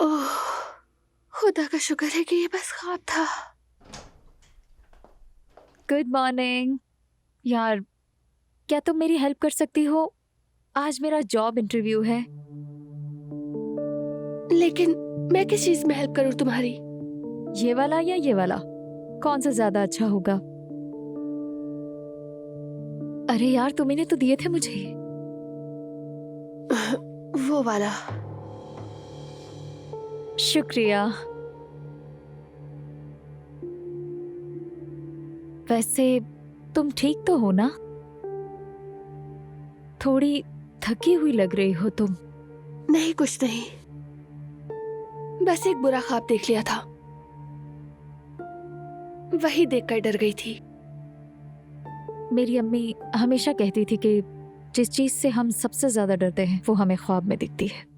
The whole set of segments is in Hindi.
ओह, खुदा का शुक्र है कि ये बस ख्वाब था। Good morning. यार, क्या तुम मेरी हेल्प कर सकती हो? आज मेरा जॉब इंटरव्यू है। लेकिन मैं किस चीज में हेल्प करूं तुम्हारी? ये वाला या ये वाला, कौन सा ज्यादा अच्छा होगा? अरे यार, तुम ही ने तो दिए थे मुझे। वो वाला। शुक्रिया। वैसे तुम ठीक तो हो ना? थोड़ी थकी हुई लग रही हो तुम। नहीं, कुछ नहीं, बस एक बुरा ख्वाब देख लिया था, वही देखकर डर गई थी। मेरी अम्मी हमेशा कहती थी कि जिस चीज से हम सबसे ज्यादा डरते हैं वो हमें ख्वाब में दिखती है।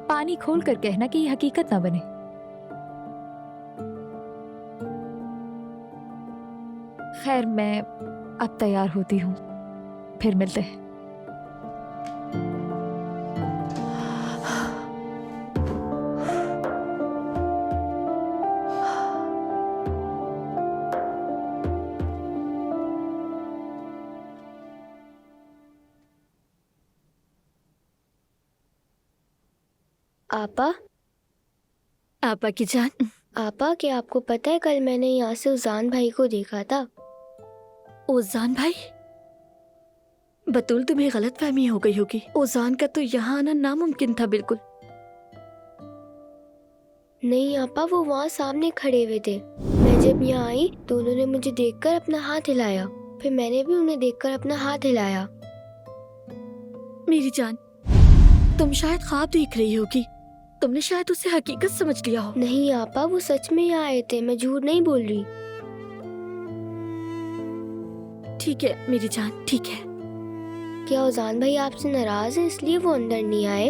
पानी खोल कर कहना कि ये हकीकत ना बने। खैर, मैं अब तैयार होती हूँ, फिर मिलते हैं। आपा, आपा की जान। आपा क्या आपको पता है कल मैंने यहाँ से उजान भाई को देखा था। ओजान भाई? बतूल, तुम्हें गलत फहमी हो गई होगी। ओजान का तो यहाँ आना नामुमकिन था बिल्कुल। नहीं आपा, वो वहाँ सामने खड़े हुए थे। मैं जब यहाँ आई तो उन्होंने मुझे देखकर अपना हाथ हिलाया, फिर मैंने भी उन्हें देखकर अपना हाथ हिलाया। मेरी जान, तुम शायद ख्वाब देख रही होगी। तुमने शायद उसे हकीकत समझ लिया हो। नहीं आपा, वो सच में यहाँ आए थे, मैं झूठ नहीं बोल रही। ठीक है मेरी जान, ठीक है। क्या उजान भाई आपसे नाराज है इसलिए वो अंदर नहीं आए?